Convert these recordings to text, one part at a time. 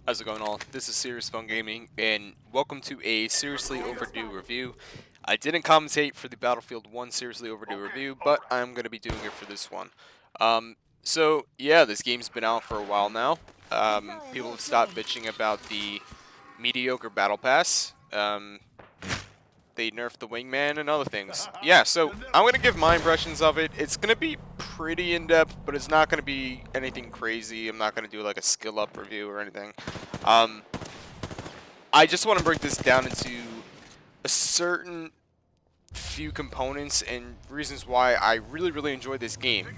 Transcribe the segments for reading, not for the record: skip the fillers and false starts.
How's it going all? This is Serious Fun Gaming, and welcome to a seriously overdue review. I didn't commentate for the Battlefield 1 seriously overdue review, but I'm going to be doing it for this one. So yeah, this game's been out for a while now. People have stopped bitching about the mediocre Battle Pass. They nerfed the wingman and other things. Yeah, so I'm going to give my impressions of it. It's going to be pretty in-depth, but it's not going to be anything crazy. I'm not going to do like a skill-up review or anything. I just want to break this down into a certain few components and reasons why I really enjoyed this game.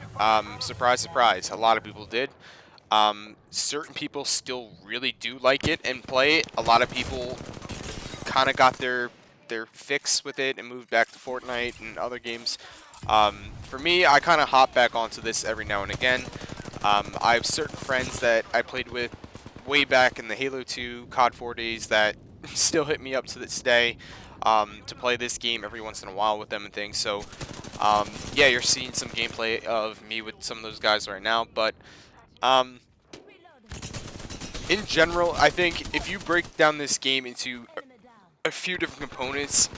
Surprise, surprise, a lot of people did. Certain people still really do like it and play it. A lot of people kind of got their fix with it and moved back to Fortnite and other games. For me, I kind of hop back onto this every now and again. I have certain friends that I played with way back in the Halo 2 COD 4 days that still hit me up to this day to play this game every once in a while with them and things. So yeah, you're seeing some gameplay of me with some of those guys right now, but in general, I think if you break down this game into a few different components,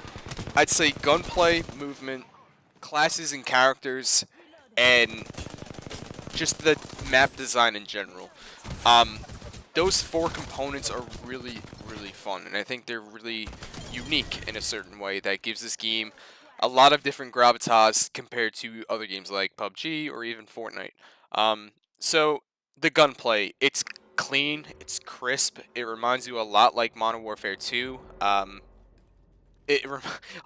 I'd say gunplay, movement, classes and characters, and just the map design in general. Those four components are really fun, and I think they're really unique in a certain way that gives this game a lot of different gravitas compared to other games like PUBG or even Fortnite. So the gunplay, it's clean, it's crisp, it reminds you a lot like Modern Warfare 2.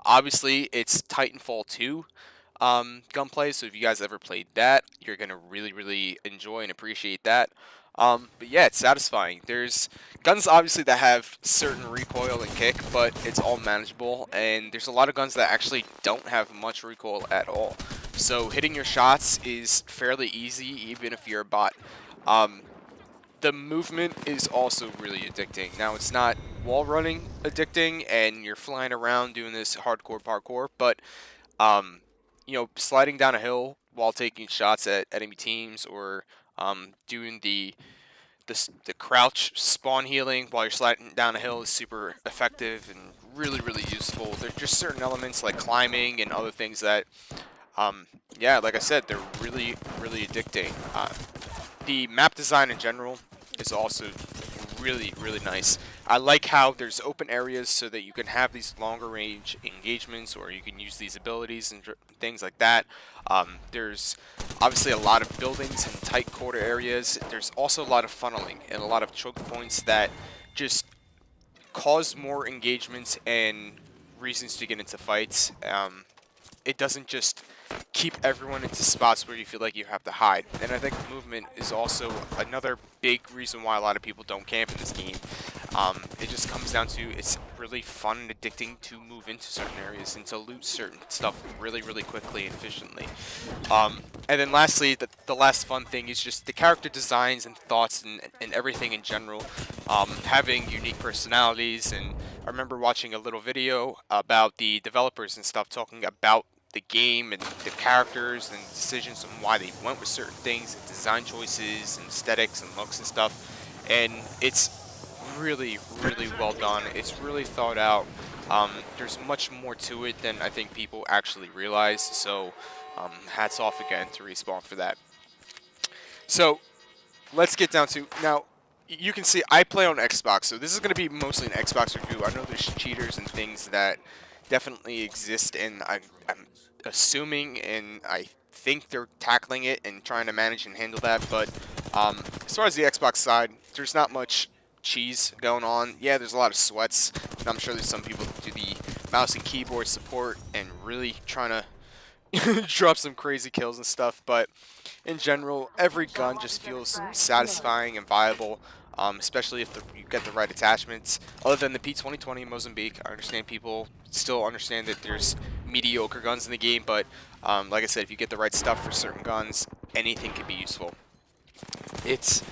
Obviously it's Titanfall 2 gunplay, so if you guys ever played that, you're gonna really enjoy and appreciate that. But yeah, it's satisfying. There's guns obviously that have certain recoil and kick, but it's all manageable, and there's a lot of guns that actually don't have much recoil at all. So hitting your shots is fairly easy even if you're a bot. The movement is also really addicting. Now, it's not wall running addicting and you're flying around doing this hardcore parkour, but you know, sliding down a hill while taking shots at enemy teams, or doing the crouch spawn healing while you're sliding down a hill is super effective and really useful. There's just certain elements like climbing and other things that yeah, like I said, they're really addicting. The map design in general is also really nice. I like how there's open areas so that you can have these longer range engagements, or you can use these abilities and things like that. There's obviously a lot of buildings and tight quarter areas. There's also a lot of funneling and a lot of choke points that just cause more engagements and reasons to get into fights. It doesn't just keep everyone into spots where you feel like you have to hide. And I think movement is also another big reason why a lot of people don't camp in this game. It just comes down to it's really fun and addicting to move into certain areas and to loot certain stuff really quickly and efficiently. And then lastly, the last fun thing is just the character designs and thoughts and everything in general. Having unique personalities, and I remember watching a little video about the developers and stuff talking about the game and the characters and decisions on why they went with certain things, and design choices and aesthetics and looks and stuff, and it's really well done. It's really thought out. There's much more to it than I think people actually realize, so hats off again to Respawn for that. So let's get down to now. You can see I play on Xbox, so this is going to be mostly an Xbox review. I know there's cheaters and things that definitely exist, and I'm assuming and I think they're tackling it and trying to manage and handle that, but as far as the Xbox side, there's not much cheese going on. Yeah, there's a lot of sweats, and I'm sure there's some people that do the mouse and keyboard support and really trying to drop some crazy kills and stuff, but in general, every gun just feels satisfying and viable. Especially if you get the right attachments. Other than the P2020 Mozambique, I understand people still understand that there's mediocre guns in the game, but like I said, if you get the right stuff for certain guns, anything can be useful. It's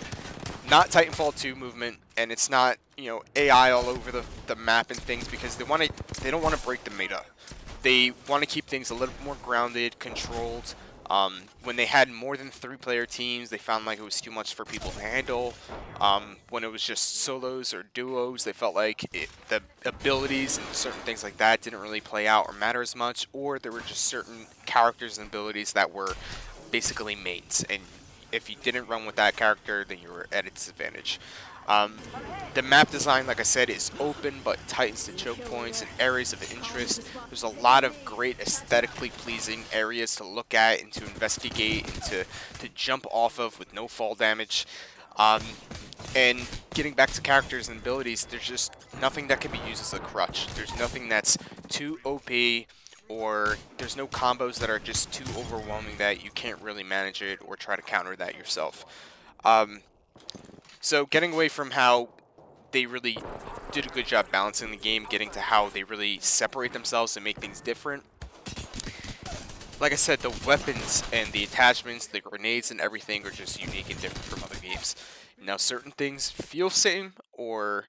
not Titanfall 2 movement, and it's not, you know, AI all over the map and things, because they don't want to break the meta. They want to keep things a little more grounded, controlled. When they had more than 3-player teams, they found like it was too much for people to handle. When it was just solos or duos, they felt like the abilities and certain things like that didn't really play out or matter as much, or there were just certain characters and abilities that were basically mains, and if you didn't run with that character, then you were at a disadvantage. Um, the map design, like I said, is open but tightens the choke points and areas of interest. There's a lot of great aesthetically pleasing areas to look at and to investigate and to jump off of with no fall damage. And getting back to characters and abilities, there's just nothing that can be used as a crutch. There's nothing that's too OP, or there's no combos that are just too overwhelming that you can't really manage it or try to counter that yourself. So getting away from how they really did a good job balancing the game, getting to how they really separate themselves and make things different. Like I said, the weapons and the attachments, the grenades and everything are just unique and different from other games. Now, certain things feel same or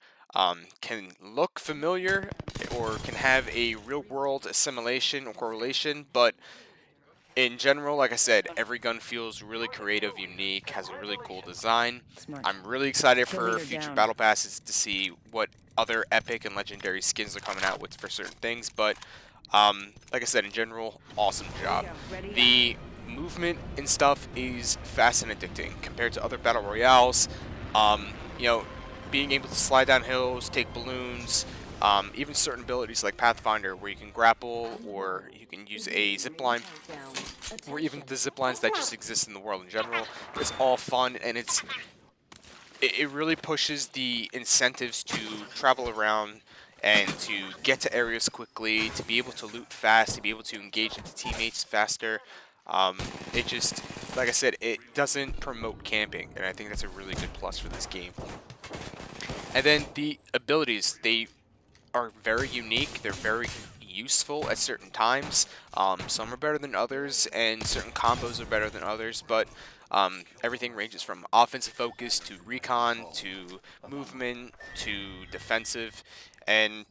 can look familiar or can have a real-world assimilation or correlation, but in general, like I said, every gun feels really creative, unique, has a really cool design. I'm really excited for future battle passes to see what other epic and legendary skins are coming out with for certain things, but like I said, in general, awesome job. The movement and stuff is fast and addicting compared to other battle royales. You know, being able to slide down hills, take balloons, even certain abilities like Pathfinder, where you can grapple, or you can use a zipline, or even the ziplines that just exist in the world in general. It's all fun, and it really pushes the incentives to travel around and to get to areas quickly, to be able to loot fast, to be able to engage into teammates faster. It just, like I said, it doesn't promote camping, and I think that's a really good plus for this game. And then the abilities, they are very unique, they're very useful at certain times. Some are better than others, and certain combos are better than others, but everything ranges from offensive focus to recon to movement to defensive, and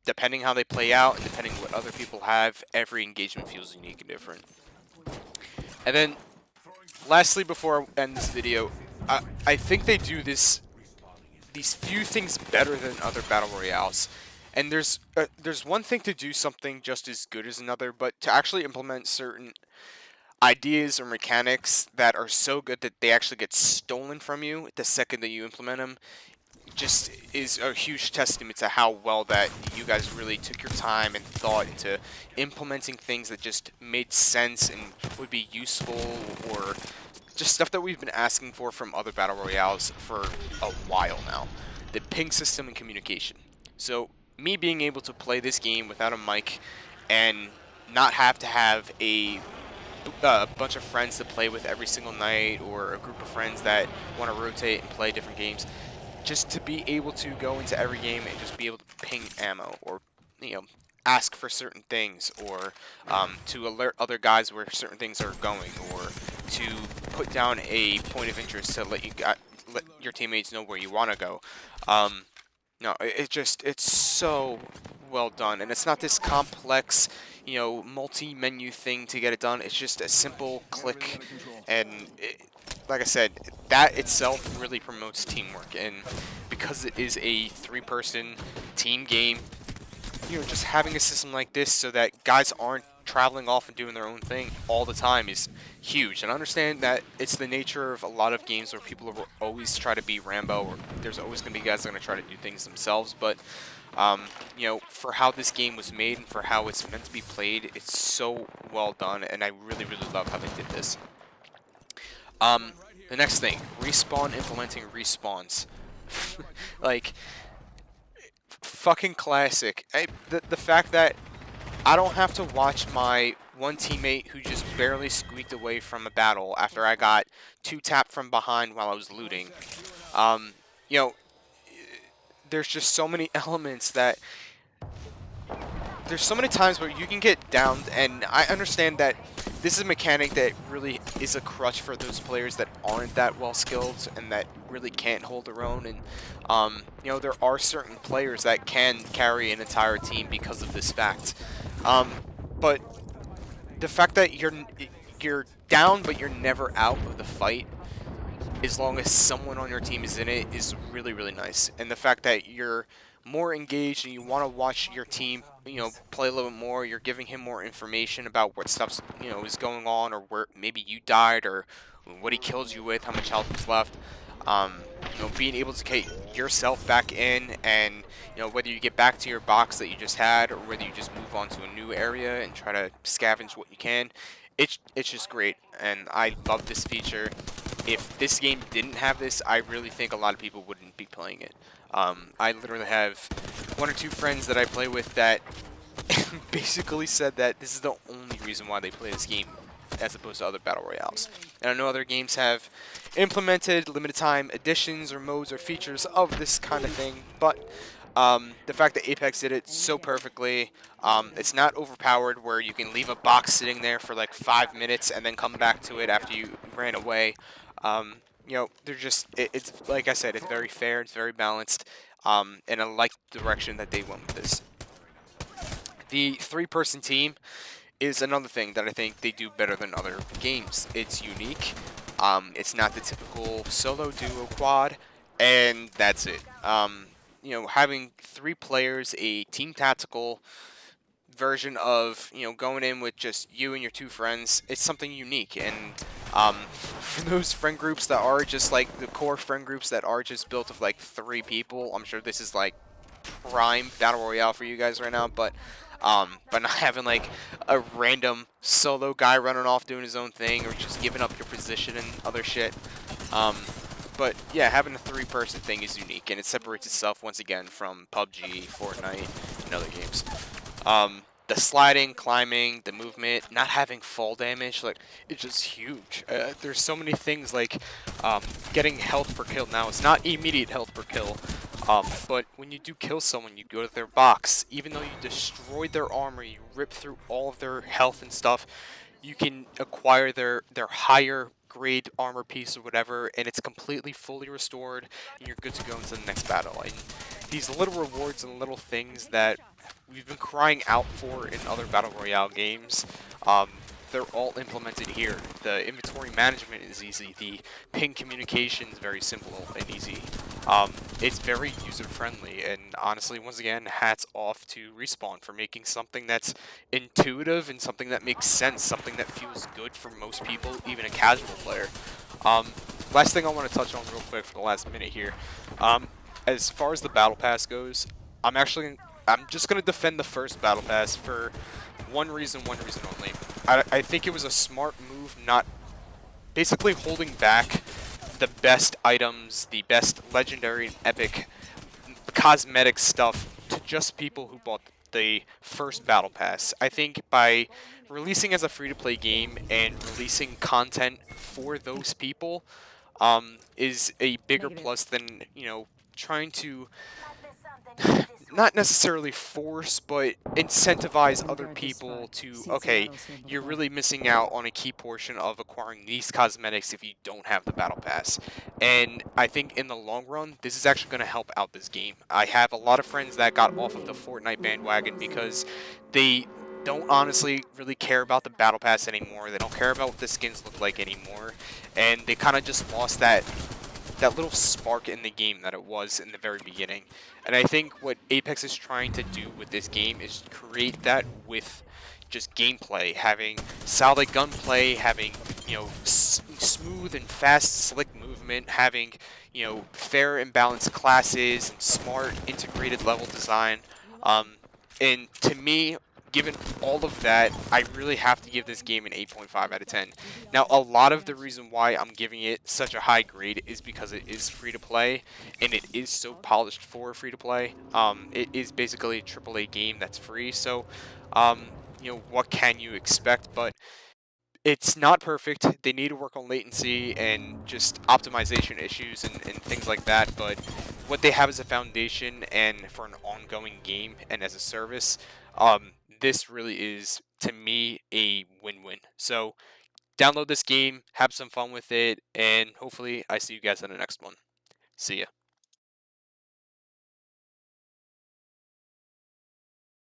depending how they play out and depending what other people have, every engagement feels unique and different. And then lastly, before I end this video, I think they do these few things better than other battle royales. And there's one thing to do something just as good as another, but to actually implement certain ideas or mechanics that are so good that they actually get stolen from you the second that you implement them, just is a huge testament to how well that you guys really took your time and thought into implementing things that just made sense and would be useful, or just stuff that we've been asking for from other battle royales for a while now. The ping system and communication. So me being able to play this game without a mic and not have to have a bunch of friends to play with every single night, or a group of friends that want to rotate and play different games, just to be able to go into every game and just be able to ping ammo, or ask for certain things, or to alert other guys where certain things are going, or to put down a point of interest to let your teammates know where you want to go. No, it's so well done, and it's not this complex, multi-menu thing to get it done. It's just a simple click, and like I said, that itself really promotes teamwork, and because it is a 3-person team game, just having a system like this so that guys aren't traveling off and doing their own thing all the time is huge. And I understand that it's the nature of a lot of games where people will always try to be Rambo, or there's always going to be guys that are going to try to do things themselves, but for how this game was made and for how it's meant to be played, it's so well done, and I really, really love how they did this. The next thing, Respawn implementing respawns. Like, fucking classic. The fact that I don't have to watch my one teammate who just barely squeaked away from a battle after I got 2-tapped from behind while I was looting. There's just so many elements that... There's so many times where you can get downed, and I understand that this is a mechanic that really is a crutch for those players that aren't that well skilled and that really can't hold their own. And there are certain players that can carry an entire team because of this fact. But the fact that you're down, but you're never out of the fight as long as someone on your team is in it is really, really nice. And the fact that you're more engaged and you want to watch your team, play a little bit more, you're giving him more information about what stuff's, is going on, or where maybe you died, or what he killed you with, how much health was left. Being able to get yourself back in, and whether you get back to your box that you just had, or whether you just move on to a new area and try to scavenge what you can, it's just great. And I love this feature. If this game didn't have this, I really think a lot of people wouldn't be playing it. I literally have one or two friends that I play with that basically said that this is the only reason why they play this game as opposed to other battle royales. And I know other games have implemented limited time additions or modes or features of this kind of thing, but the fact that Apex did it so perfectly, it's not overpowered where you can leave a box sitting there for like 5 minutes and then come back to it after you ran away. They're just, it's like I said, it's very fair, it's very balanced, and I like the direction that they went with this. The three-person team is another thing that I think they do better than other games. It's unique. It's not the typical solo, duo, quad, and that's it. Having three players, a team tactical version of going in with just you and your two friends, it's something unique. And for those friend groups that are just like the core friend groups that are just built of like 3 people, I'm sure this is like prime battle royale for you guys right now. But not having like a random solo guy running off doing his own thing, or just giving up your position and other shit. But yeah, having a 3-person thing is unique, and it separates itself once again from PUBG, Fortnite, and other games. The sliding, climbing, the movement, not having fall damage, like, it's just huge. There's so many things like getting health per kill. Now, it's not immediate health per kill, but when you do kill someone, you go to their box. Even though you destroyed their armor, you rip through all of their health and stuff, you can acquire their higher grade armor piece or whatever, and it's completely fully restored, and you're good to go into the next battle. And these little rewards and little things that we've been crying out for in other battle royale games, they're all implemented here. The inventory management is easy. The ping communication is very simple and easy. It's very user-friendly, and honestly, once again, hats off to Respawn for making something that's intuitive and something that makes sense, something that feels good for most people, even a casual player. Last thing I want to touch on real quick for the last minute here. As far as the Battle Pass goes, I'm just going to defend the first Battle Pass for one reason only. I think it was a smart move, not basically holding back the best items, the best legendary and epic cosmetic stuff to just people who bought the first Battle Pass. I think by releasing as a free-to-play game and releasing content for those people is a bigger plus than, trying to not necessarily force, but incentivize other people to, okay, you're really missing out on a key portion of acquiring these cosmetics if you don't have the Battle Pass. And I think in the long run, this is actually going to help out this game. I have a lot of friends that got off of the Fortnite bandwagon because they don't honestly really care about the Battle Pass anymore. They don't care about what the skins look like anymore. And they kind of just lost that little spark in the game that it was in the very beginning. And I think what Apex is trying to do with this game is create that with just gameplay, having solid gunplay, having, smooth and fast, slick movement, having, fair and balanced classes, and smart, integrated level design. And to me, given all of that, I really have to give this game an 8.5 out of 10. Now, a lot of the reason why I'm giving it such a high grade is because it is free to play, and it is so polished for free to play. It is basically a AAA game that's free, so what can you expect? But it's not perfect. They need to work on latency and just optimization issues and things like that. But what they have as a foundation and for an ongoing game and as a service, this really is, to me, a win-win. So download this game, have some fun with it, and hopefully I see you guys in the next one. See ya.